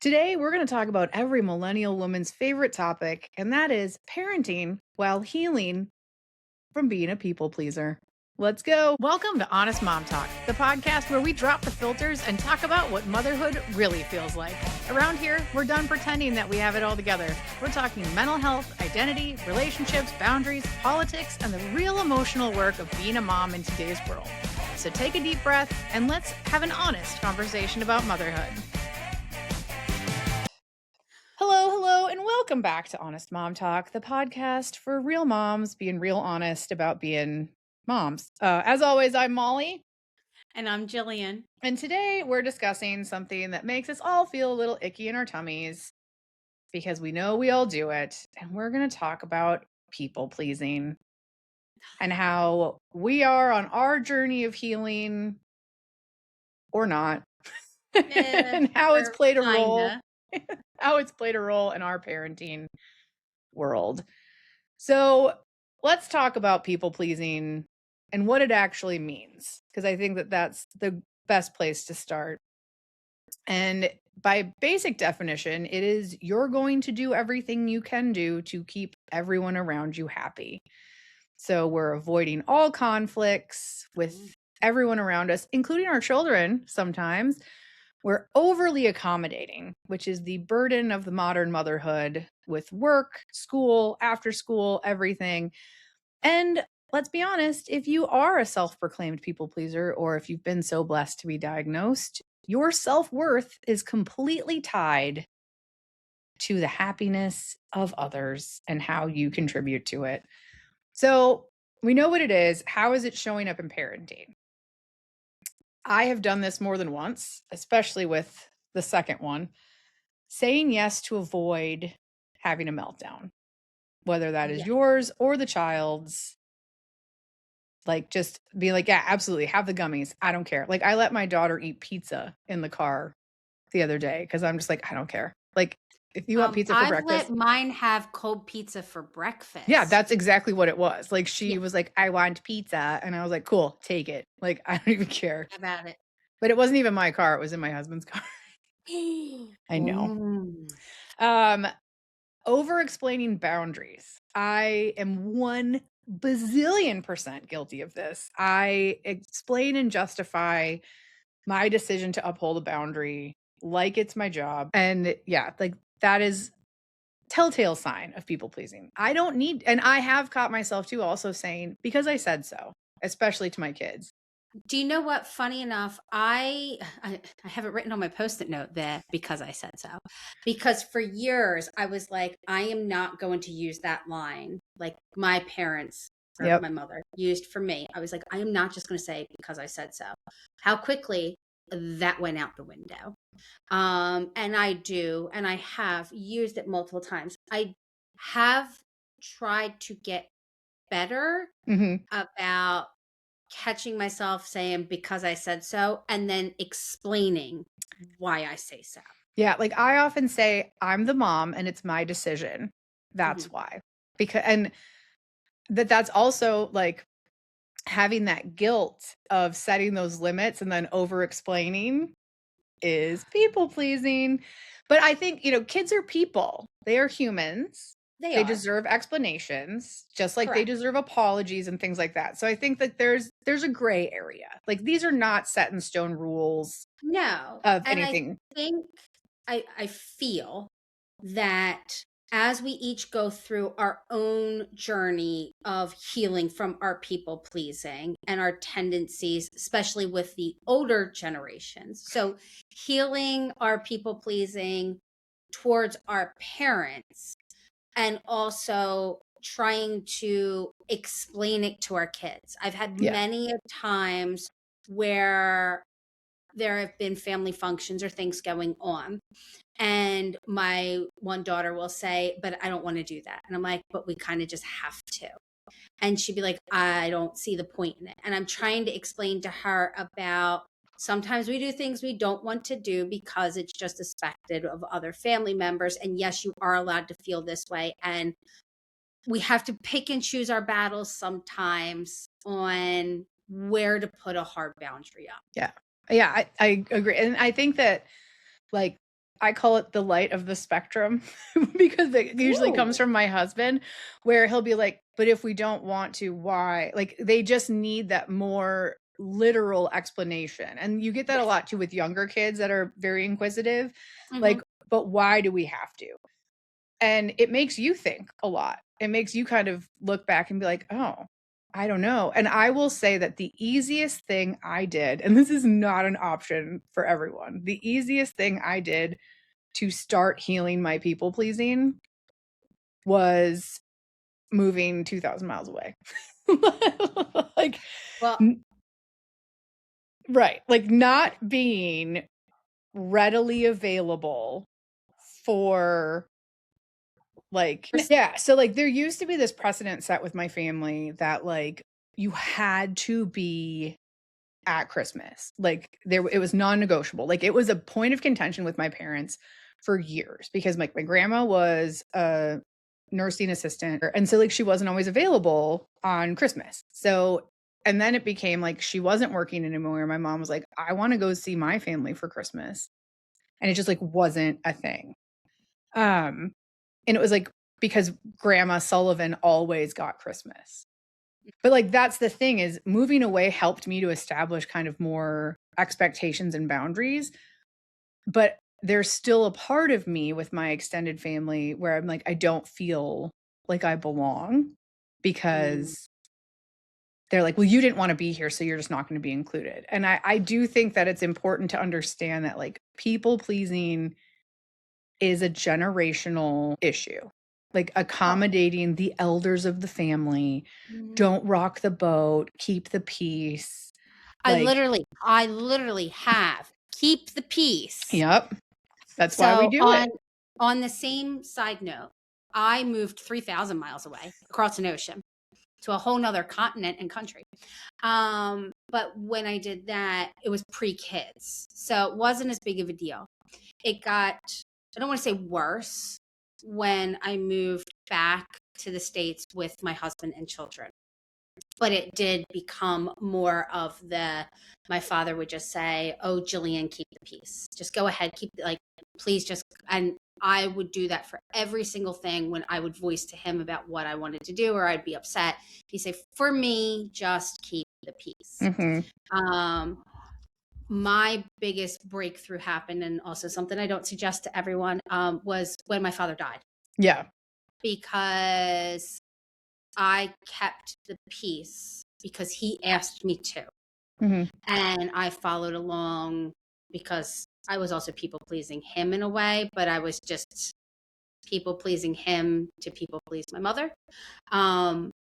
Today, we're going to talk about every millennial woman's favorite topic, and that is parenting while healing from being a people pleaser. Let's go. Welcome to Honest Mom Talk, the podcast where we drop the filters and talk about what motherhood really feels like. Around here, we're done pretending that we have it all together. We're talking mental health, identity, relationships, boundaries, politics, and the real emotional work of being a mom in today's world. So take a deep breath and let's have an honest conversation about motherhood. Hello, and welcome back to Honest Mom Talk, the podcast for real moms being real honest about being moms. As always, I'm Molly, And I'm Jillian. and today we're discussing something that makes us all feel a little icky in our tummies because we know we all do it, and we're going to talk about people pleasing and how we are on our journey of healing or not, and how it's Or played a role, kinda. how it's played a role in our parenting world. So let's talk about people pleasing and what it actually means, because I think that that's the best place to start. And by basic definition, it is you're going to do everything you can do to keep everyone around you happy. So we're avoiding all conflicts with everyone around us, including our children sometimes. We're overly accommodating, which is the burden of the modern motherhood with work, school, after school, everything. And let's be honest, if you are a self proclaimed people pleaser, or if you've been so blessed to be diagnosed, your self worth is completely tied to the happiness of others and how you contribute to it. So we know what it is. How is it showing up in parenting? I have done this more than once, especially with the second one, saying yes to avoid having a meltdown, whether that is Yeah. yours or the child's. Like, just be like, yeah, absolutely, have the gummies. I don't care. Like, I let my daughter eat pizza in the car the other day because I'm just like, I don't care. Like, if you want pizza for I've let breakfast, mine have cold pizza for yeah, breakfast. that's exactly what it was. Like, Yeah, she was like, I want pizza. And I was like, cool, take it. Like, I don't even care. about it. But it wasn't even my car. It was in my husband's car. I know. Mm. Um, Over explaining boundaries. I am 1 bazillion% guilty of this. I explain and justify my decision to uphold a boundary like it's my job. And yeah, like that is telltale sign of people pleasing. I don't need, and I have caught myself too also saying, because I said so, especially to my kids. Do you know what? Funny enough, I have it written on my post-it note there because I said so. Because for years I was like, I am not going to use that line like my parents or Yep. my mother used for me. I was like, I am not just going to say because I said so. How quickly that went out the window. And I have used it multiple times. I have tried to get better Hmm. about catching myself saying because I said so and then explaining why I say so. Yeah. Like I often say, I'm the mom and it's my decision. That's Mhm. why. Because, and that's also like having that guilt of setting those limits and then over explaining is people pleasing. But I think, kids are people. They are humans. They They are. deserve explanations, just like they Correct. deserve apologies and things like that. So I think that there's a gray area. Like these are not set in stone rules No. of And I anything. think I feel that as we each go through our own journey of healing from our people pleasing and our tendencies, especially with the older generations. So, healing our people pleasing towards our parents and also trying to explain it to our kids. I've had Yeah. many of times where there have been family functions or things going on. And my one daughter will say, but I don't want to do that. And I'm like, but we kind of just have to. And she'd be like, I don't see the point in it. And I'm trying to explain to her about sometimes we do things we don't want to do because it's just expected of other family members. And yes, you are allowed to feel this way. And we have to pick and choose our battles sometimes on where to put a hard boundary up. Yeah. Yeah, I agree. And I think that like I call it the light of the spectrum because it usually comes Ooh. from my husband, where he'll be like, but if we don't want to, why? Like they just need that more literal explanation. And you get that a Yes. lot too with younger kids that are very inquisitive. Hmm. Like, but why do we have to? And it makes you think a lot. It makes you kind of look back and be like, oh, I don't know. And I will say that the easiest thing I did, and this is not an option for everyone, the easiest thing I did to start healing my people pleasing was moving 2,000 miles away. Like, Well, n- right. Like, not being readily available for like, yeah. So, like, there used to be this precedent set with my family that, like, you had to be at Christmas. Like, it was non-negotiable. Like, it was a point of contention with my parents for years because, like, my grandma was a nursing assistant, and so, like, she wasn't always available on Christmas. So and then it became, like, she wasn't working anymore. My mom was like, "I wanna go see my family for Christmas." And it just, like, wasn't a thing. Um, and it was, like, because Grandma Sullivan always got Christmas. But, like, that's the thing is moving away helped me to establish kind of more expectations and boundaries, but there's still a part of me with my extended family where I'm like, I don't feel like I belong mm, because they're like, "Well, you didn't wanna be here, so you're just not gonna be included." And I do think that it's important to understand that, like, people pleasing is a generational issue. Like, oh, accommodating the elders of the family, mm. don't rock the boat, keep the peace, I like literally, I literally have keep the peace. yep, that's why we So do it. on the same side note, I moved 3,000 miles away across an ocean to a whole nother continent and country. But when I did that, it was pre-kids. So it wasn't as big of a deal. It got, I don't want to say worse when I moved back to the States with my husband and children. But it did become more of the, my father would just say, "Oh, Jillian, keep the peace. Just go ahead, keep like, please just," and I would do that for every single thing when I would voice to him about what I wanted to do or I'd be upset. He'd say, "For me, just keep the peace." Mhm. Um, my biggest breakthrough happened, and also something I don't suggest to everyone, was when my father died Yeah. because I kept the peace because he asked me to. Mhm. And I followed along because I was also people pleasing him in a way, but I was just people pleasing him to people please my mother. Um,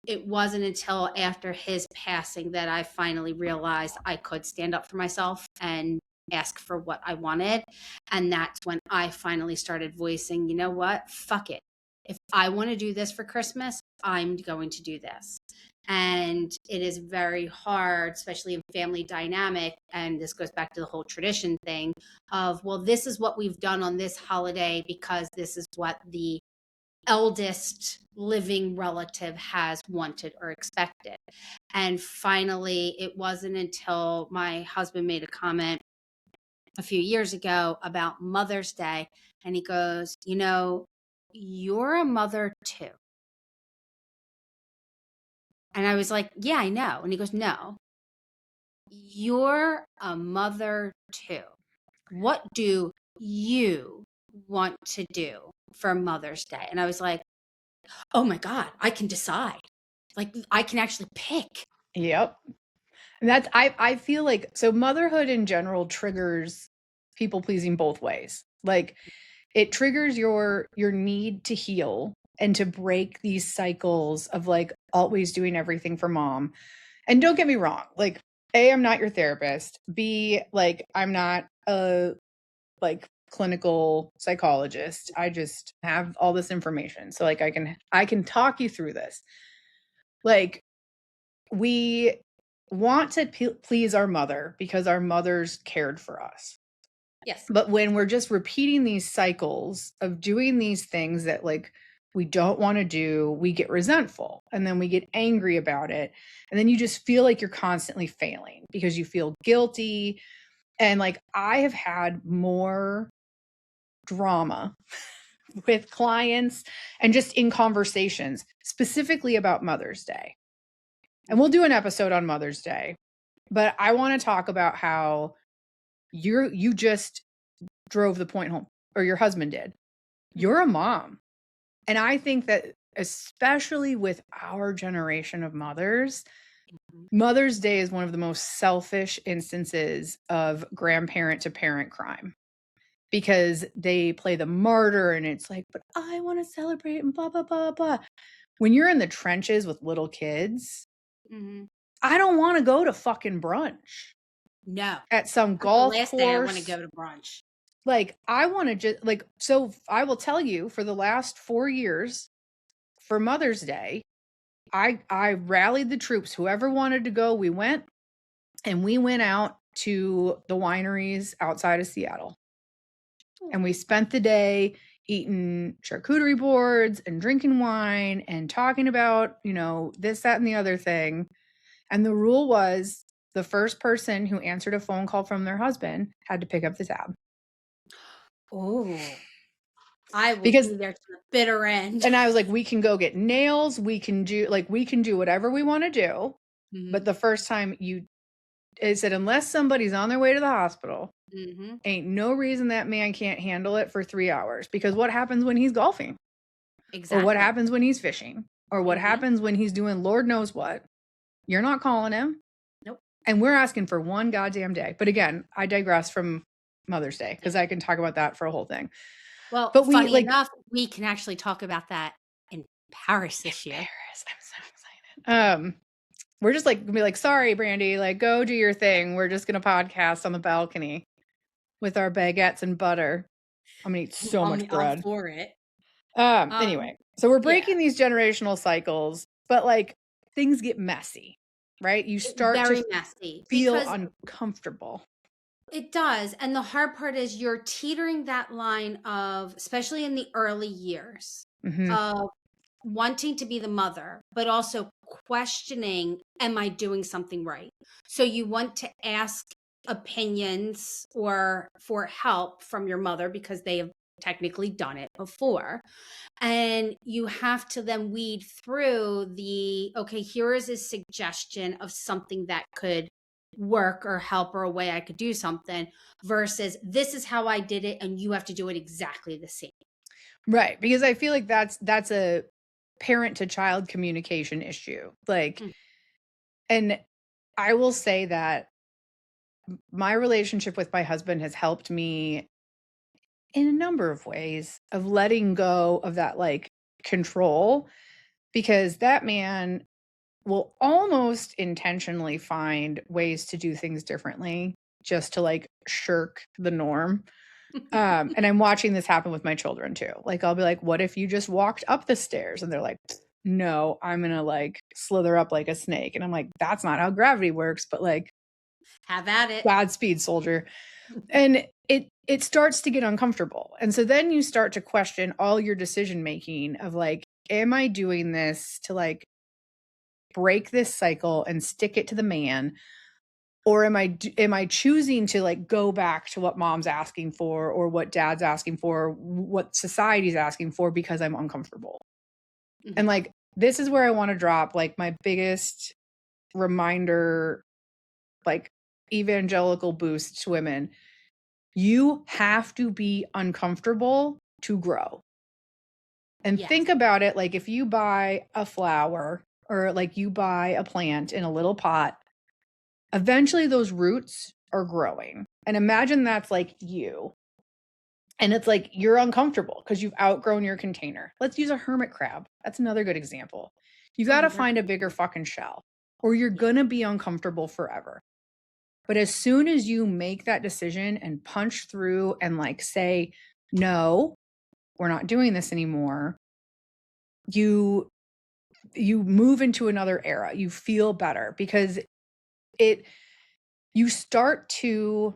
it wasn't until after his passing that I finally realized I could stand up for myself and ask for what I wanted. And that's when I finally started voicing, you know what? Fuck it. If I want to do this for Christmas, I'm going to do this. And it is very hard, especially in family dynamic. And this goes back to the whole tradition thing of, well, this is what we've done on this holiday because this is what the eldest living relative has wanted or expected. And finally, it wasn't until my husband made a comment a few years ago about Mother's Day. And he goes, "You know, you're a mother too." And I was like, "Yeah, I know." And he goes, "No, you're a mother too. What do you want to do for Mother's Day?" And I was like, "Oh my God, I can decide. Like, I can actually pick." Yep. And that's I feel like so motherhood in general triggers people pleasing both ways. Like it triggers your need to heal and to break these cycles of like always doing everything for mom. And don't get me wrong, like A, I'm not your therapist. B, like I'm not a like clinical psychologist. I just have all this information. So like I can talk you through this. Like we want to please our mother because our mothers cared for us. Yes. But when we're just repeating these cycles of doing these things that like we don't want to do, we get resentful and then we get angry about it. And then you just feel like you're constantly failing because you feel guilty. And like I have had more drama with clients and just in conversations, specifically about Mother's Day. And we'll do an episode on Mother's Day, but I want to talk about how you just drove the point home, or your husband did. You're a mom. And I think that especially with our generation of mothers, Mother's Day is one of the most selfish instances of grandparent to parent crime, because they play the martyr and it's like, but I want to celebrate and blah, blah, blah, blah. When you're in the trenches with little kids, I don't want to go to fucking brunch. No. At some That's golf the last course. day I want to go to brunch. Like, I want to just, like, so I will tell you, for the last 4 years, for Mother's Day, I rallied the troops. Whoever wanted to go, we went. And we went out to the wineries outside of Seattle. And we spent the day eating charcuterie boards and drinking wine and talking about, this, that, and the other thing. And the rule was the first person who answered a phone call from their husband had to pick up the tab. Oh, I will Because- be there to the bitter end. And I was like, we can go get nails. We can do whatever we want to do. But the first time it said, unless somebody's on their way to the hospital, ain't no reason that man can't handle it for 3 hours. Because what happens when he's golfing? Exactly. Or what happens when he's fishing? Or what happens when he's doing Lord knows what? You're not calling him. Nope. And we're asking for one goddamn day. But again, I digress from Mother's Day, because I can talk about that for a whole thing. Well, but funny enough, we can actually talk about that in Paris this year. Paris, I'm so excited. We're just like, gonna be like, sorry, Brandy, like, go do your thing. We're just gonna podcast on the balcony with our baguettes and butter. I'm gonna eat so much bread. I'm for it. Anyway, so we're breaking these generational cycles, but like, things get messy, right? You start very to messy, feel uncomfortable. It does. And the hard part is you're teetering that line of, especially in the early years, of wanting to be the mother, but also questioning, am I doing something right? So you want to ask opinions or for help from your mother because they have technically done it before. And you have to then weed through okay, here is a suggestion of something that could work or help, or a way I could do something, versus this is how I did it and you have to do it exactly the same. Right. Because I feel like that's a parent to child communication issue. Like, and I will say that my relationship with my husband has helped me in a number of ways of letting go of that like control, because that man will almost intentionally find ways to do things differently just to like shirk the norm. And I'm watching this happen with my children too. Like, I'll be like, what if you just walked up the stairs? And they're like, no, I'm going to like slither up like a snake. And I'm like, that's not how gravity works, but like, have at it. Godspeed, soldier. And it starts to get uncomfortable. And so then you start to question all your decision making of like, am I doing this to like break this cycle and stick it to the man? Or am I choosing to like go back to what mom's asking for, or what dad's asking for, or what society's asking for, because I'm uncomfortable? And like, this is where I want to drop like my biggest reminder, like evangelical boost to women. You have to be uncomfortable to grow. And think about it, like if you buy a flower or like you buy a plant in a little pot, eventually those roots are growing. And imagine that's like you. And it's like you're uncomfortable because you've outgrown your container. Let's use a hermit crab. That's another good example. You got to find a bigger fucking shell, or you're going to be uncomfortable forever. But as soon as you make that decision and punch through and like say, no, we're not doing this anymore, you move into another era. You feel better because you start to,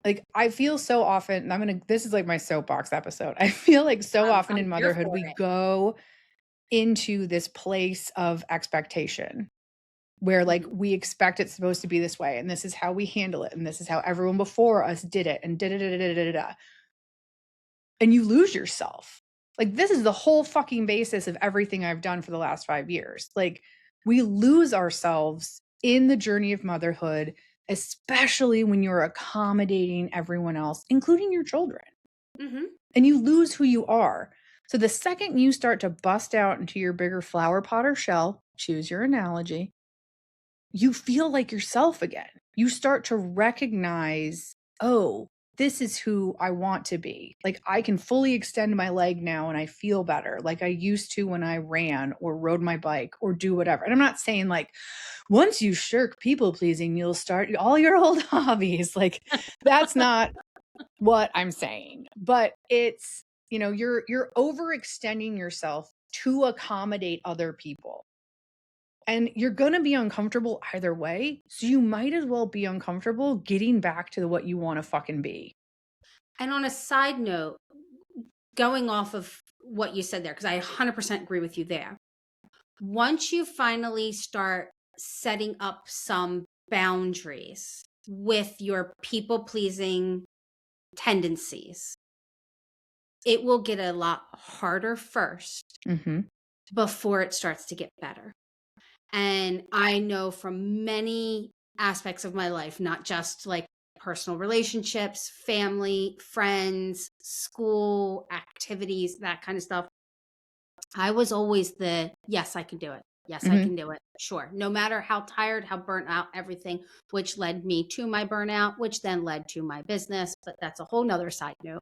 like, I feel so often, this is like my soapbox episode. I feel like so often in motherhood, we go into this place of expectation where like we expect it's supposed to be this way, and this is how we handle it, and this is how everyone before us did it, and and you lose yourself. Like, this is the whole fucking basis of everything I've done for the last 5 years. Like, we lose ourselves in the journey of motherhood, especially when you're accommodating everyone else, including your children, Mm-hmm. and you lose who you are. So the second you start to bust out into your bigger flower pot or shell, choose your analogy, you feel like yourself again. You start to recognize, oh, this is who I want to be. Like, I can fully extend my leg now and I feel better, like I used to when I ran or rode my bike or do whatever. And I'm not saying like once you shirk people pleasing, you'll start all your old hobbies. Like, that's not what I'm saying. But it's, you're overextending yourself to accommodate other people. And you're going to be uncomfortable either way. So you might as well be uncomfortable getting back to what you want to fucking be. And on a side note, going off of what you said there, because I 100% agree with you there. Once you finally start setting up some boundaries with your people pleasing tendencies, it will get a lot harder first Mm-hmm. before it starts to get better. And I know from many aspects of my life, not just like personal relationships, family, friends, school, activities, that kind of stuff. I was always the, yes, I can do it. Yes, I Mm-hmm. can do it. Sure. No matter how tired, how burnt out, everything, which led me to my burnout, which then led to my business. But that's a whole nother side note.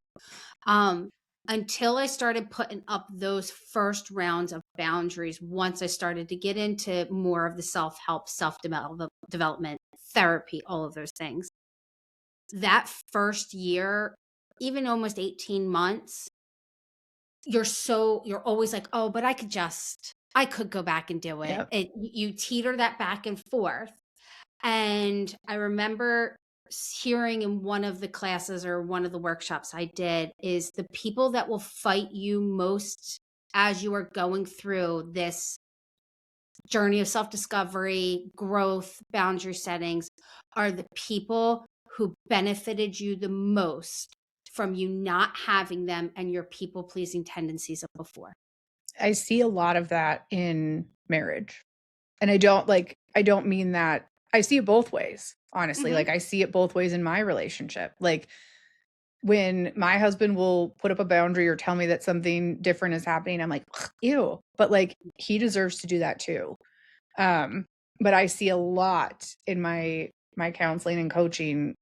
Um, until I started putting up those first rounds of boundaries, once I started to get into more of the self-help, self-development, therapy, all of those things, that first year, even almost 18 months, you're always like, oh, but I could go back and do it. Yep. You teeter that back and forth. And I remember hearing in one of the classes or one of the workshops I did is the people that will fight you most as you are going through this journey of self-discovery, growth, boundary settings are the people who benefited you the most from you not having them and your people-pleasing tendencies of before. I see a lot of that in marriage. And I don't mean that. I see it both ways, honestly. Mhm. Like, I see it both ways in my relationship. Like, when my husband will put up a boundary or tell me that something different is happening, I'm like, "Ugh, ew. But like, he deserves to do that too. Um, but I see a lot in my counseling and coaching.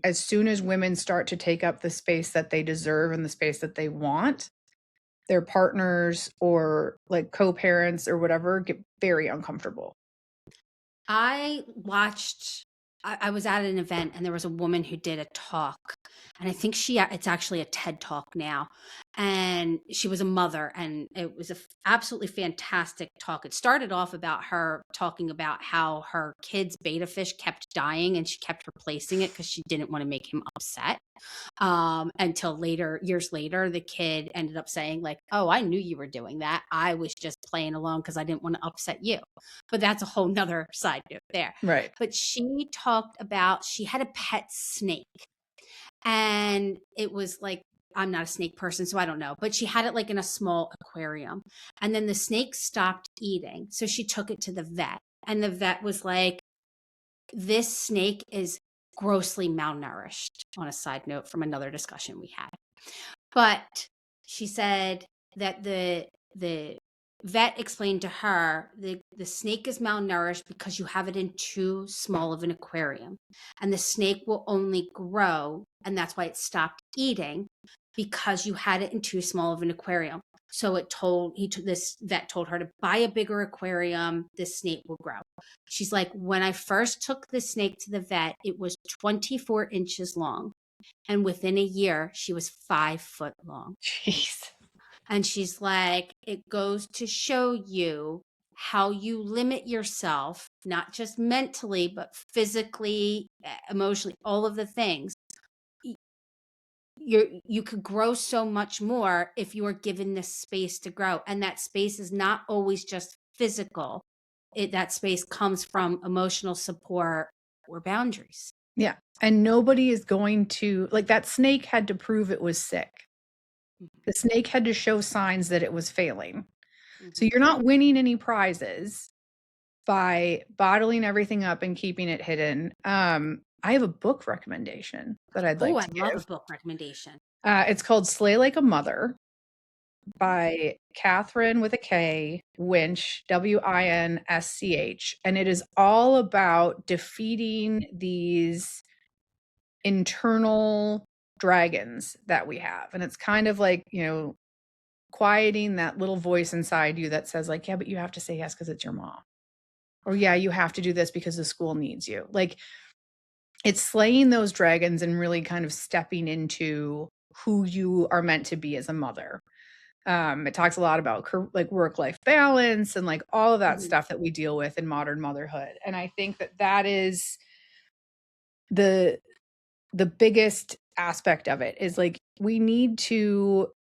As soon as women start to take up the space that they deserve and the space that they want, their partners or like co-parents or whatever get very uncomfortable. I was at an event and there was a woman who did a talk. And I think it's actually a TED talk now. And she was a mother and it was absolutely fantastic talk. It started off about her talking about how her kid's beta fish kept dying and she kept replacing it because she didn't want to make him upset. Until later, years later, the kid ended up saying like, oh, I knew you were doing that. I was just playing along because I didn't want to upset you. But that's a whole nother side note there. Right. But she talked about, she had a pet snake and it was like, I'm not a snake person, so I don't know, but she had it like in a small aquarium. And then the snake stopped eating. So she took it to the vet and the vet was like, this snake is grossly malnourished, on a side note from another discussion we had. But she said that the vet explained to her the snake is malnourished because you have it in too small of an aquarium. And the snake will only grow, and that's why it stopped eating, because you had it in too small of an aquarium. So this vet told her to buy a bigger aquarium, this snake will grow. She's like, when I first took the snake to the vet, it was 24 inches long. And within a year, she was 5 foot long. Jeez. And she's like, it goes to show you how you limit yourself, not just mentally, but physically, emotionally, all of the things. You could grow so much more if you are given this space to grow. And that space is not always just physical. That space comes from emotional support or boundaries. Yeah. And nobody is going to, like, that snake had to prove it was sick. The snake had to show signs that it was failing. So Mhm. you're not winning any prizes by bottling everything up and keeping it hidden. I have a book recommendation that I'd Oh, like I to love a give. book recommendation. It's called Slay Like a Mother by Catherine with a K, Winch, Winsch, and it is all about defeating these internal dragons that we have. And it's kind of like, quieting that little voice inside you that says like, yeah, but you have to say yes because it's your mom. Or yeah, you have to do this because the school needs you. Like it's slaying those dragons and really kind of stepping into who you are meant to be as a mother. It talks a lot about like work-life balance and like all of that Mhm. stuff that we deal with in modern motherhood. And I think that that is the the biggest aspect of it is like we need to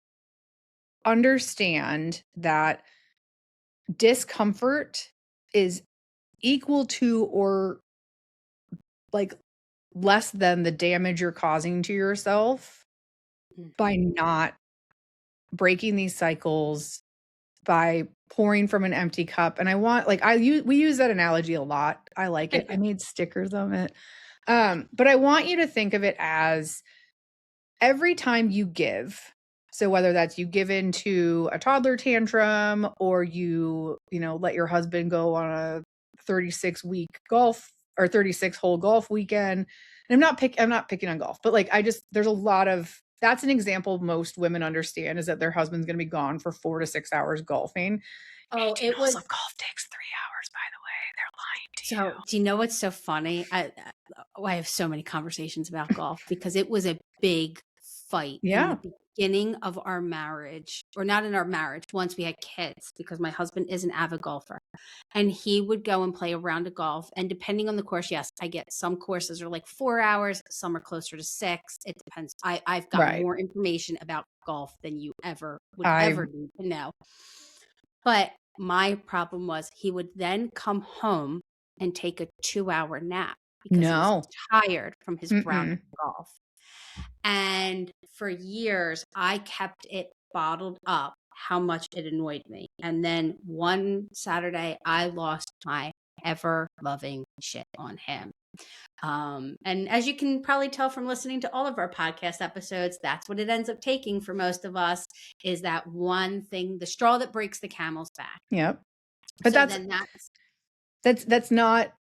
understand that discomfort is equal to or like less than the damage you're causing to yourself by Mhm. not breaking these cycles, by pouring from an empty cup. And I want like we use that analogy a lot. I like it. I made stickers of it. But I want you to think of it as every time you give, so whether that's you give into a toddler tantrum or let your husband go on a 36-week golf or 36 hole golf weekend. And I'm not picking on golf, but like there's a lot of that's an example most women understand is that their husband's going to be gone for 4 to 6 hours golfing. Oh, 18 it holes of was golf takes 3 hours, by the way. They're lying to so do you know what's so funny? I have so many conversations about golf because it was a big fight you. in Yeah. the beginning of our marriage, or not in our marriage, once we had kids, because my husband is an avid golfer. And he would go and play a round of golf. And depending on the course, yes, I get some courses are like 4 hours, some are closer to 6. It depends. I've got Right. more information about golf than you ever would I ever need to know. But my problem was he would then come home and take a 2-hour nap because he was no. tired from his round of Mm-mm. golf. And for years, I kept it bottled up how much it annoyed me. And then one Saturday, I lost my ever loving shit on him. And as you can probably tell from listening to all of our podcast episodes, that's what it ends up taking for most of us is that one thing, the straw that breaks the camel's back. Yep. But So that's then that's that's not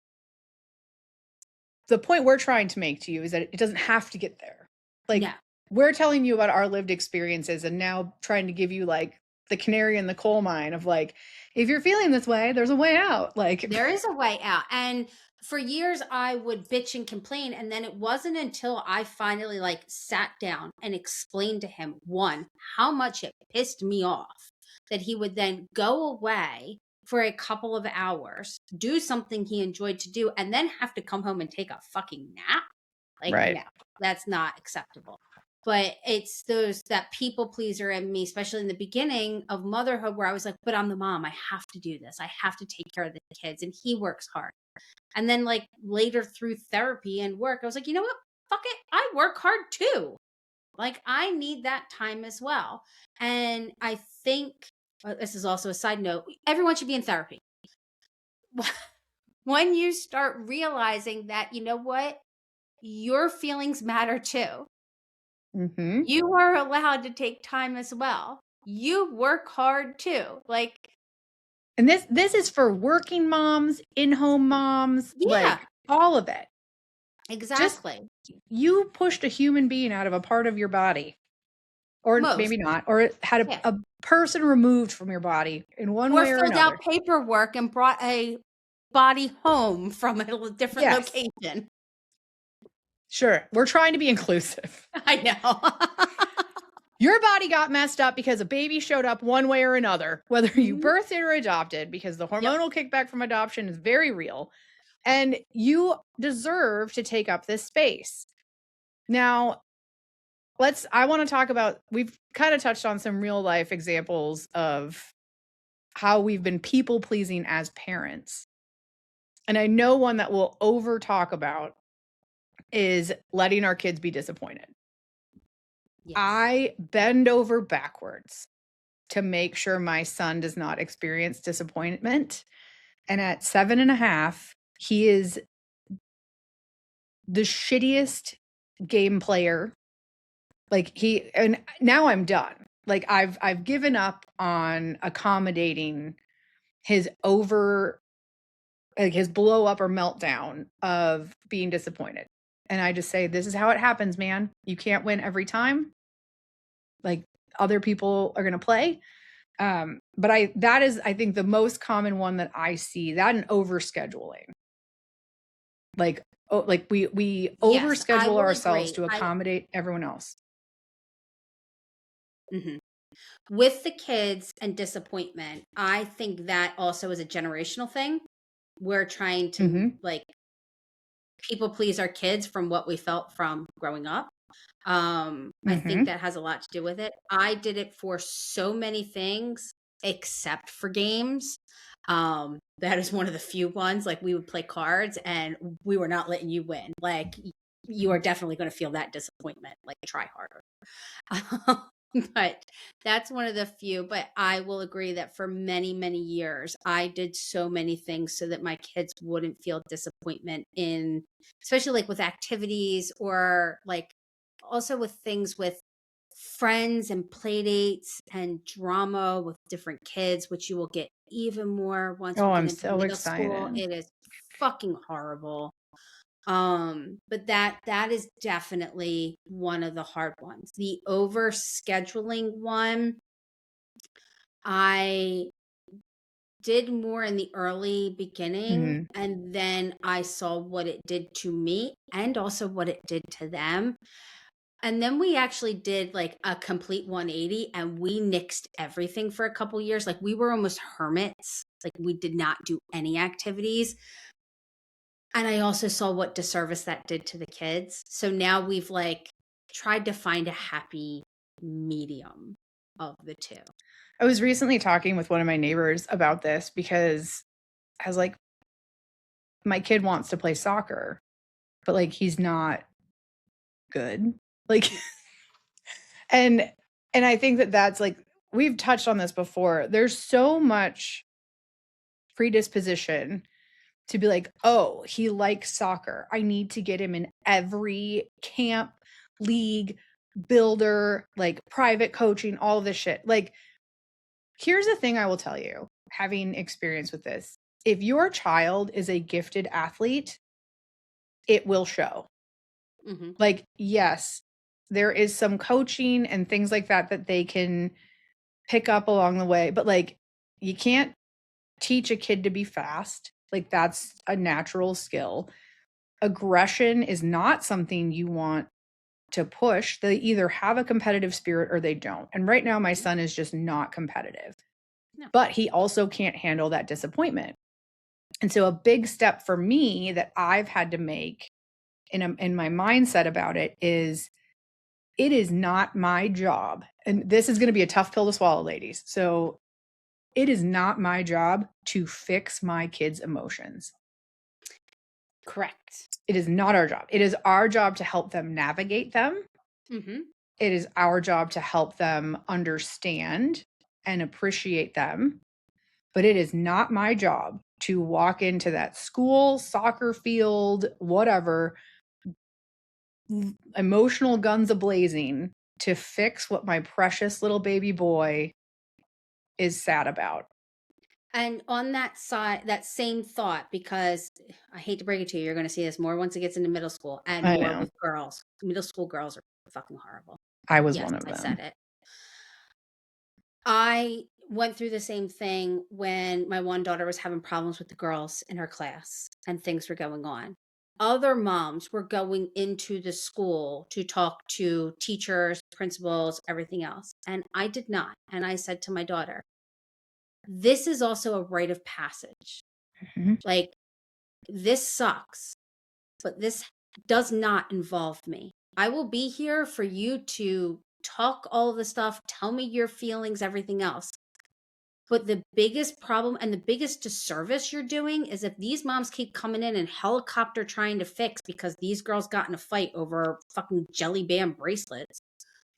the point we're trying to make to you is that it doesn't have to get there. no, Like we're telling you about our lived experiences and now trying to give you like the canary in the coal mine of like, if you're feeling this way, there's a way out. Like, there is a way out. And for years I would bitch and complain. And then it wasn't until I finally like sat down and explained to him, one, how much it pissed me off that he would then go away for a couple of hours, do something he enjoyed to do, and then have to come home and take a fucking nap. Like, right. no, that's not acceptable. But it's those that people pleaser in me, especially in the beginning of motherhood, where I was like, but I'm the mom. I have to do this. I have to take care of the kids. And he works hard. And then, like, later through therapy and work, I was like, you know what? Fuck it. I work hard too. Like, I need that time as well. And I think this is also a side note everyone should be in therapy. When you start realizing that, you know what? Your feelings matter too. Mm-hmm. You are allowed to take time as well. You work hard too. Like, And this is for working moms, in-home moms, yeah, like all of it. Just exactly. you pushed a human being out of a part of your body, or Most. maybe not, or had Yeah. a person removed from your body in one Or way or filled out another. paperwork and brought a body home from a different Yes, location. sure. We're trying to be inclusive. I know. Your body got messed up because a baby showed up one way or another, whether you Mhm. birthed it or adopted, because the Yep. hormonal kickback from adoption is very real. And you deserve to take up this space. Now, I want to talk about, we've kind of touched on some real life examples of how we've been people pleasing as parents. And I know one that we'll over talk about is letting our kids be disappointed. Yes. I bend over backwards to make sure my son does not experience disappointment. And at 7.5, he is the shittiest game player. Like and now I'm done. Like I've given up on accommodating his like his blow up or meltdown of being disappointed. And I just say, this is how it happens, man. You can't win every time. Like other people are going to play. But that is, I think, the most common one that I see, that and overscheduling. Like, like we Yes, I overschedule will ourselves agree. to accommodate everyone else. Mhm. With the kids and disappointment, I think that also is a generational thing. We're trying to Mm-hmm. like people please our kids from what we felt from growing up. I think Mm-hmm. that has a lot to do with it. I did it for so many things except for games. That is one of the few ones. Like we would play cards and we were not letting you win. Like you are definitely going to feel that disappointment. Like try harder. But that's one of the few. But I will agree that for many, many years, I did so many things so that my kids wouldn't feel disappointment in, especially like with activities or like also with things with friends and play dates and drama with different kids, which you will get even more once Oh, we get I'm into so middle school. excited. It is fucking horrible. But that is definitely one of the hard ones. The over scheduling one, I did more in the early beginning, Mm-hmm. and then I saw what it did to me and also what it did to them. And then we actually did like a complete 180 and we nixed everything for a couple years. Like we were almost hermits. Like we did not do any activities. And I also saw what disservice that did to the kids. So now we've like tried to find a happy medium of the two. I was recently talking with one of my neighbors about this because I was like, my kid wants to play soccer, but like he's not good. Like, No. and I think that that's like, we've touched on this before. There's so much predisposition to be like, oh, he likes soccer. I need to get him in every camp, league, builder, like private coaching, all of this shit. Like, here's the thing I will tell you, having experience with this. If your child is a gifted athlete, it will show. Mm-hmm. Like, yes, there is some coaching and things like that that they can pick up along the way, but like, you can't teach a kid to be fast. Like, that's a natural skill. Aggression is not something you want to push. They either have a competitive spirit or they don't. And right now, my son is just not competitive, No. but he also can't handle that disappointment. And so, a big step for me that I've had to make in my mindset about it is not my job. And this is going to be a tough pill to swallow, ladies. So, it is not my job to fix my kids' emotions. Correct. It is not our job. It is our job to help them navigate them. Mm-hmm. It is our job to help them understand and appreciate them. But it is not my job to walk into that school, soccer field, whatever, emotional guns a-blazing to fix what my precious little baby boy is sad about. And on that side, that same thought, because I hate to break it to you, you're going to see this more once it gets into middle school and I more know. with girls. Middle school girls are fucking horrible. I was Yes, one of I said them. it. I went through the same thing when my one daughter was having problems with the girls in her class and things were going on. Other moms were going into the school to talk to teachers, principals, everything else. And I did not. And I said to my daughter, this is also a rite of passage. Mhm. Like, this sucks, but this does not involve me. I will be here for you to talk all of the stuff, tell me your feelings, everything else. But the biggest problem and the biggest disservice you're doing is if these moms keep coming in and helicopter trying to fix because these girls got in a fight over fucking jelly band bracelets.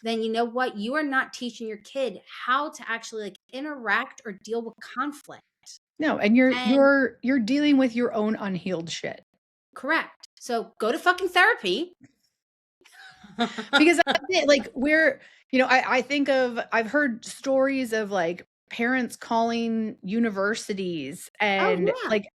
then you know what? You are not teaching your kid how to actually like interact or deal with conflict. No, and you're And you're you're dealing with your own unhealed shit. correct. So go to fucking therapy. Because that's it, like, I think of I've heard stories of, like, parents calling universities Oh and, yeah. like,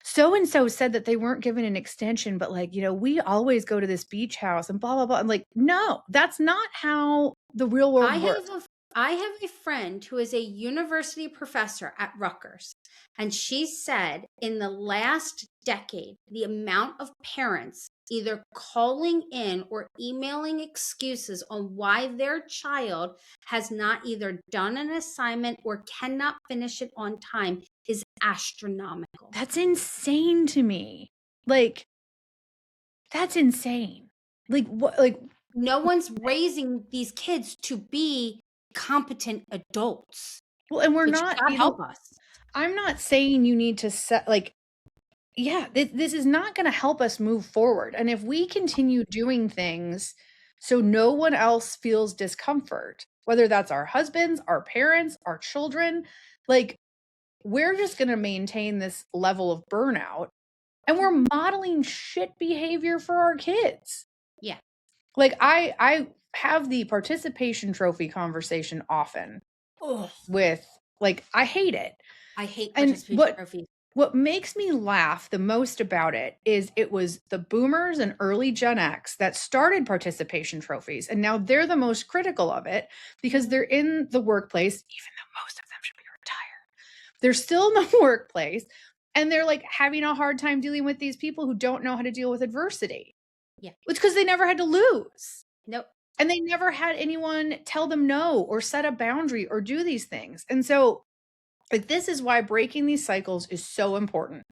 "So and so said that they weren't given an extension, but, like, we always go to this beach house and blah, blah, blah." I'm like, "No, that's not how the real I world works." have a I have a friend who is a university professor at Rutgers, and she said in the last decade, the amount of parents either calling in or emailing excuses on why their child has not either done an assignment or cannot finish it on time is astronomical. That's insane to me. Like, that's insane. Like, what like No one's raising these kids to be competent adults, well, and we're which not, God help us. I'm not saying you need to set like yeah, this is not going to help us move forward. And if we continue doing things so no one else feels discomfort, whether that's our husbands, our parents, our children, like we're just going to maintain this level of burnout and we're Mhm. modeling shit behavior for our kids. Yeah. Like I have the participation trophy conversation often Oh, with like I hate it. I hate And participation trophies. what makes me laugh the most about it was the boomers and early Gen X that started participation trophies, and now they're the most critical of it because Mhm. they're in the workplace, even though most of them should be retired. They're still in the workplace, and they're, like, having a hard time dealing with these people who don't know how to deal with adversity. Yeah. It's because they never had to lose, Nope. and they never had anyone tell them no or set a boundary or do these things, and so, like, this is why breaking these cycles is so important.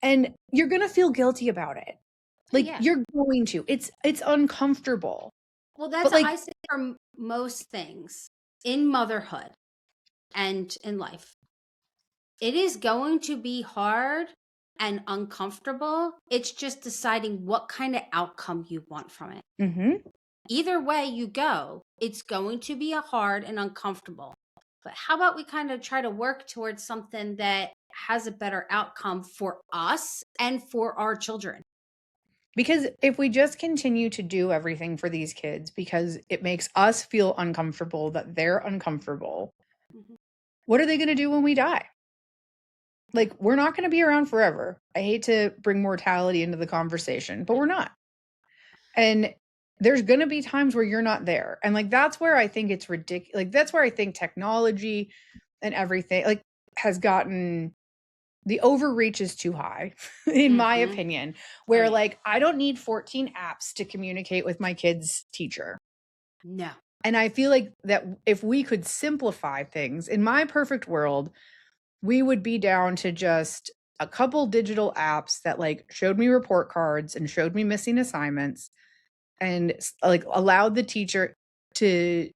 And you're gonna feel guilty about it. Oh, Like, yeah. you're going to. It's uncomfortable. Well, that's But, what I like say for most things in motherhood and in life. It is going to be hard and uncomfortable. It's just deciding what kind of outcome you want from it. mhm. Either way you go, it's going to be a hard and uncomfortable. But how about we kind of try to work towards something that has a better outcome for us and for our children? Because if we just continue to do everything for these kids because it makes us feel uncomfortable that they're uncomfortable, Mhm. what are they gonna do when we die? Yeah. Like, we're not gonna be around forever. I hate to bring mortality into the conversation, but we're not. And there's gonna be times where you're not there. And, like, that's where I think it's ridiculous. Like, that's where I think technology and everything, like, has gotten the overreach is too high, in my Mhm. opinion, Oh where, yeah. like, I don't need 14 apps to communicate with my kid's teacher. No. And I feel like that if we could simplify things, in my perfect world, we would be down to just a couple digital apps that, like, showed me report cards and showed me missing assignments and like allowed the teacher to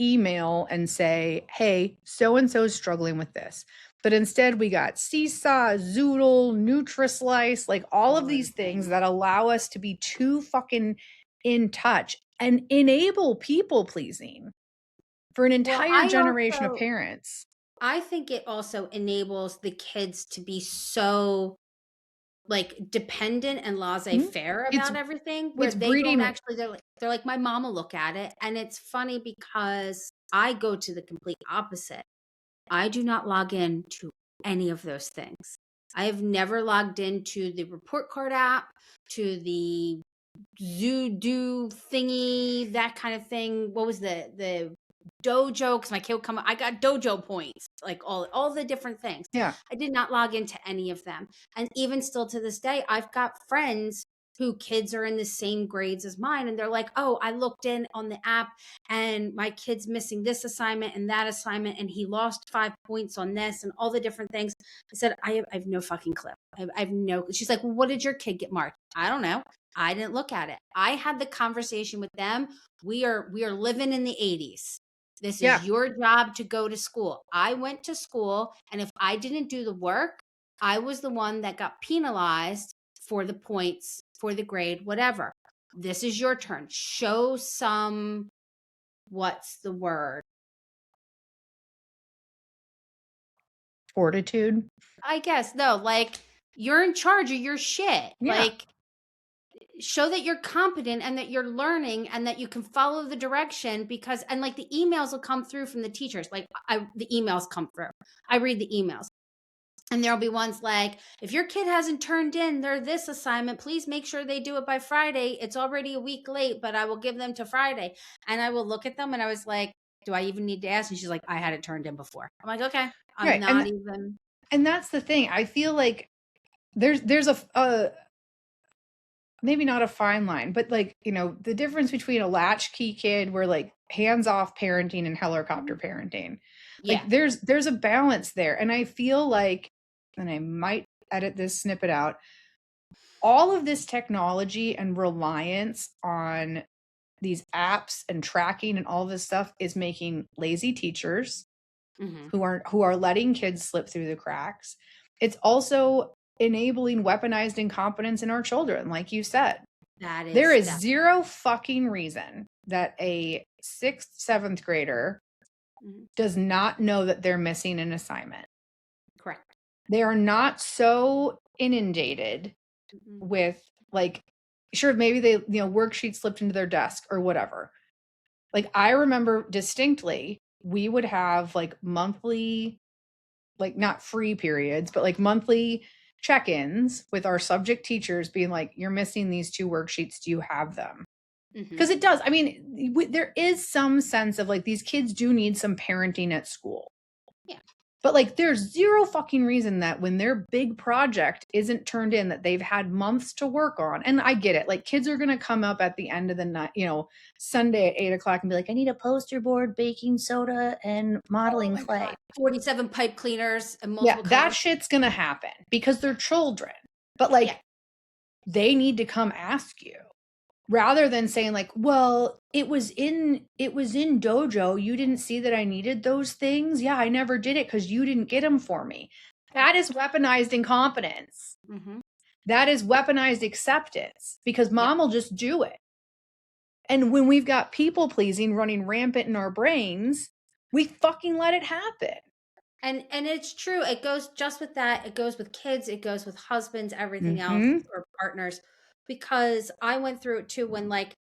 email and say, "Hey, so and so is struggling with this." But instead, we got Seesaw, Zoodle, Nutrislice, like all of All of the these things things. that allow us to be too fucking in touch and enable people pleasing for an Well, entire generation of parents. I think it also enables the kids to be so like dependent and Mhm. laissez-faire It's about everything where it's they don't breeding. actually they're like my mama look at it, and it's funny because I go to the complete opposite. I do not log in to any of those things. I have never logged into the report card app, to the Zoodoo thingy, that kind of thing. What was the dojo? Because my kid would come. I got dojo points, like all the different things. Yeah. I did not log into any of them, and even still to this day, I've got friends who kids are in the same grades as mine, and they're like, "Oh, I looked in on the app, and my kid's missing this assignment and that assignment, and he lost 5 points on this, and all the different things." I said, I have no fucking clue. I have no. She's like, "Well, what did your kid get marked?" I don't know. I didn't look at it. I had the conversation with them. We are living in the 80s. This Yeah. is your job to go to school. I went to school, and if I didn't do the work, I was the one that got penalized for the points, for the grade, whatever. This is your turn. Show some, what's the word? Fortitude. I guess, no, like, you're in charge of your shit. Yeah. Like, show that you're competent and that you're learning and that you can follow the direction, because, and like the emails will come through from the teachers. Like, the emails come through. I read the emails. And there'll be ones like, if your kid hasn't turned in their this assignment, please make sure they do it by Friday. It's already a week late, but I will give them to Friday. And I will look at them and I was like, do I even need to ask? And she's like, I had it turned in before. I'm like, okay, I'm Right. not even. And that's the thing. I feel like there's a maybe not a fine line, but like, you know, the difference between a latchkey kid where like hands-off parenting and helicopter parenting. Yeah. Like there's a balance there. And I feel like, and I might edit this snippet out, all of this technology and reliance on these apps and tracking and all this stuff is making lazy teachers Mm-hmm. who are letting kids slip through the cracks. It's also enabling weaponized incompetence in our children, like you said. There is zero fucking reason that a 6th, 7th grader does not know that they're missing an assignment. Correct. They are not so inundated with, like, sure, maybe they, you know, worksheets slipped into their desk or whatever. Like, I remember distinctly, we would have like monthly, like not free periods, but like monthly check-ins with our subject teachers being like, you're missing these 2 worksheets. Do you have them? Because it does. I mean, there is some sense of like, these kids do need some parenting at school. Yeah. But like, there's zero fucking reason that when their big project isn't turned in, that they've had months to work on. And I get it. Like, kids are going to come up at the end of the night, you know, Sunday at 8:00 and be like, I need a poster board, baking soda, and modeling clay. God. 47 pipe cleaners and multiple colors. That shit's going to happen because they're children. But like, they need to come ask you, rather than saying like, well, it was in dojo. You didn't see that I needed those things. Yeah, I never did it because you didn't get them for me. That is weaponized incompetence. That is weaponized acceptance, because mom will just do it. And when we've got people pleasing running rampant in our brains, we fucking let it happen. And it's true. It goes just with that. It goes with kids. It goes with husbands, everything else, or partners. Because I went through it too when, like,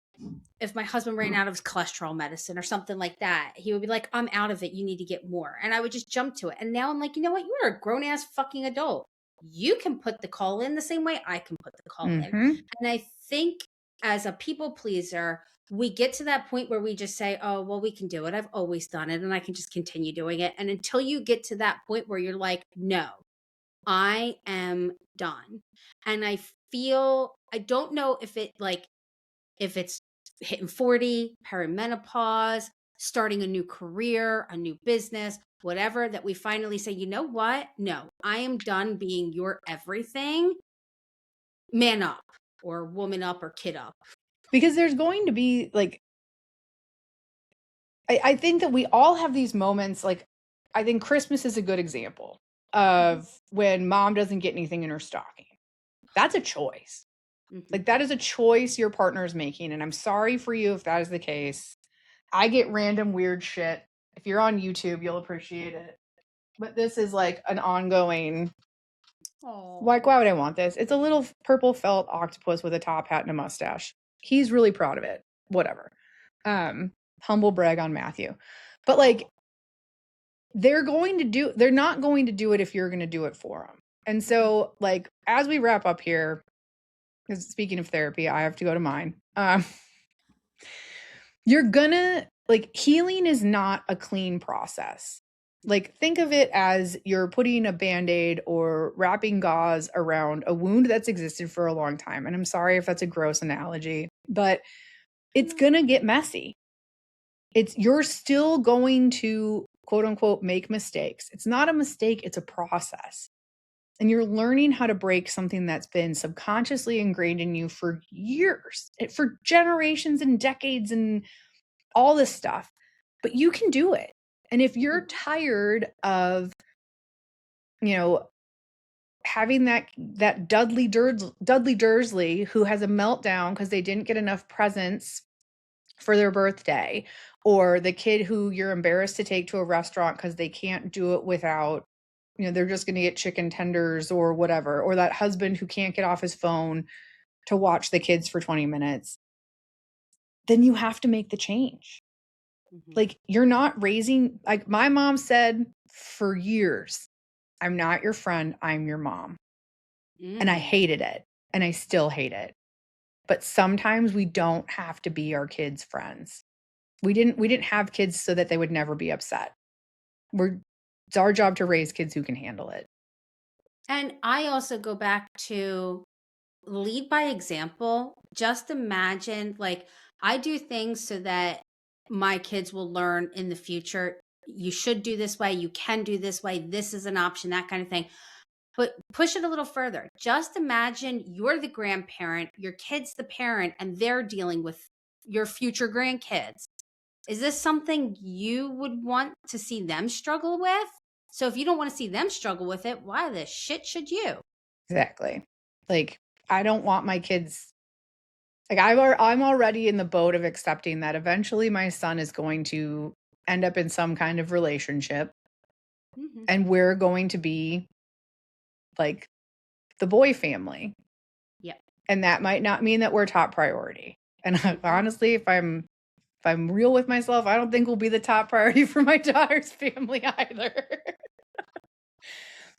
if my husband ran out of his cholesterol medicine or something like that, he would be like, I'm out of it. You need to get more. And I would just jump to it. And now I'm like, you know what? You're a grown ass fucking adult. You can put the call in the same way I can put the call in. And I think as a people pleaser, we get to that point where we just say, oh, well, we can do it. I've always done it and I can just continue doing it. And until you get to that point where you're like, no, I am done. And I don't know if it's hitting 40, perimenopause, starting a new career, a new business, whatever, that we finally say, you know what? No, I am done being your everything. Man up, or woman up, or kid up. Because there's going to be like, I think that we all have these moments. Like, I think Christmas is a good example of when mom doesn't get anything in her stocking. That's a choice. Like, that is a choice your partner is making. And I'm sorry for you if that is the case. I get random weird shit. If you're on YouTube, you'll appreciate it. But this is like an ongoing. Like, why would I want this? It's a little purple felt octopus with a top hat and a mustache. He's really proud of it. Whatever. Humble brag on Matthew. But like, they're not going to do it if you're going to do it for them. And so, like, as we wrap up here, because speaking of therapy, I have to go to mine. You're gonna, like, healing is not a clean process. Like, think of it as you're putting a Band-Aid or wrapping gauze around a wound that's existed for a long time. And I'm sorry if that's a gross analogy, but it's gonna get messy. You're still going to, quote unquote, make mistakes. It's not a mistake, it's a process. And you're learning how to break something that's been subconsciously ingrained in you for years, for generations and decades and all this stuff. But you can do it. And if you're tired of, you know, having that Dudley Dursley who has a meltdown because they didn't get enough presents for their birthday, or the kid who you're embarrassed to take to a restaurant because they can't do it without, they're just going to get chicken tenders or whatever, or that husband who can't get off his phone to watch the kids for 20 minutes, then you have to make the change. Like, you're not raising, like my mom said for years, I'm not your friend, I'm your mom. And I hated it, and I still hate it. But sometimes we don't have to be our kids' friends. We didn't have kids so that they would never be upset. It's our job to raise kids who can handle it. And I also go back to lead by example. Just imagine, like, I do things so that my kids will learn in the future. You should do this way. You can do this way. This is an option, that kind of thing. But push it a little further. Just imagine you're the grandparent, your kid's the parent, and they're dealing with your future grandkids. Is this something you would want to see them struggle with? So if you don't want to see them struggle with it, why the shit should you? Exactly. Like, I don't want my kids, like, I'm already in the boat of accepting that eventually my son is going to end up in some kind of relationship, and we're going to be like the boy family. Yep. And that might not mean that we're top priority. And honestly, if I'm real with myself, I don't think we'll be the top priority for my daughter's family either.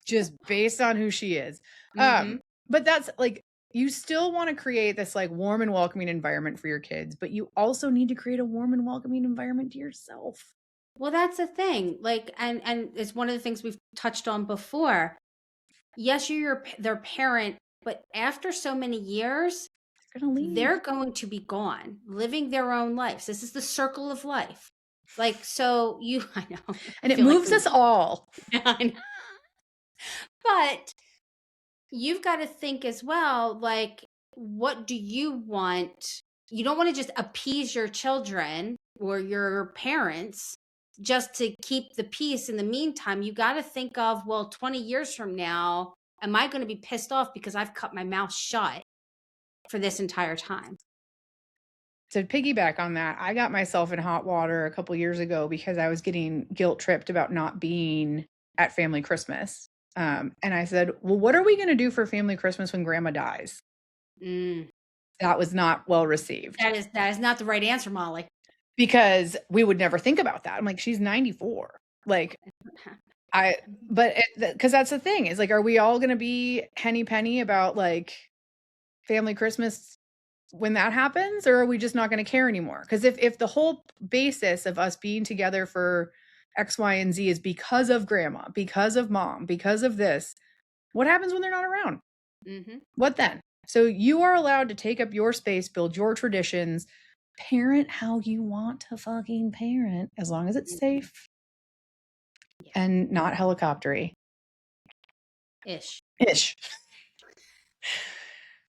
Just based on who she is. But that's like, you still want to create this like warm and welcoming environment for your kids, but you also need to create a warm and welcoming environment to yourself. Well, that's the thing. Like, and it's one of the things we've touched on before. Yes, you're their parent, but after so many years, they're going to be gone, living their own lives. This is the circle of life. Like, so I know. And it moves us all. I know. But you've got to think as well, like, what do you want? You don't want to just appease your children or your parents just to keep the peace. In the meantime, you got to think of, well, 20 years from now, am I going to be pissed off because I've cut my mouth shut for this entire time? To piggyback on that, I got myself in hot water a couple years ago because I was getting guilt tripped about not being at family Christmas. And I said, well, what are we going to do for family Christmas when grandma dies? That was not well received. That is not the right answer, Molly. Because we would never think about that. I'm like, she's 94. Like, because that's the thing, is like, are we all going to be henny penny about like family Christmas when that happens, or are we just not going to care anymore? Because if the whole basis of us being together for X, Y, and Z is because of grandma, because of mom, because of this, what happens when they're not around? What then? So you are allowed to take up your space, build your traditions, parent how you want to fucking parent, as long as it's safe and not helicoptery. Ish.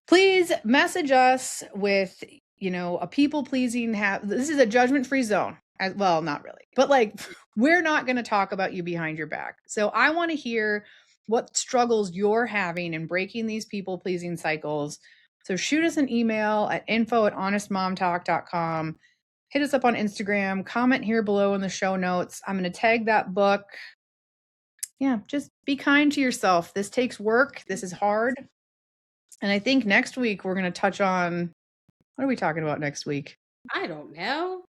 Please message us with, a people-pleasing this is a judgment-free zone. Well, not really. But like, we're not going to talk about you behind your back. So I want to hear what struggles you're having in breaking these people-pleasing cycles. So shoot us an email at info@honestmomtalk.com. Hit us up on Instagram. Comment here below in the show notes. I'm going to tag that book. Yeah, just be kind to yourself. This takes work. This is hard. And I think next week we're going to touch on, what are we talking about next week? I don't know.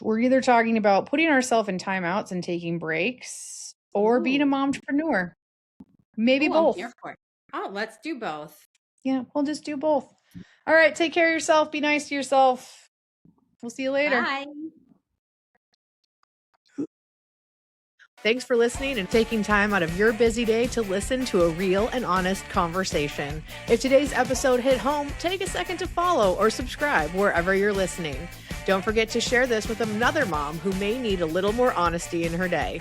We're either talking about putting ourselves in timeouts and taking breaks, or being a momtrepreneur. Maybe both. I'm here for it. Oh, let's do both. Yeah, we'll just do both. All right, take care of yourself. Be nice to yourself. We'll see you later. Bye. Thanks for listening and taking time out of your busy day to listen to a real and honest conversation. If today's episode hit home, take a second to follow or subscribe wherever you're listening. Don't forget to share this with another mom who may need a little more honesty in her day.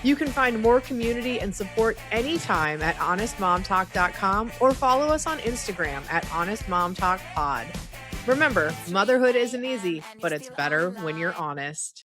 You can find more community and support anytime at honestmomtalk.com, or follow us on Instagram at honestmomtalkpod. Remember, motherhood isn't easy, but it's better when you're honest.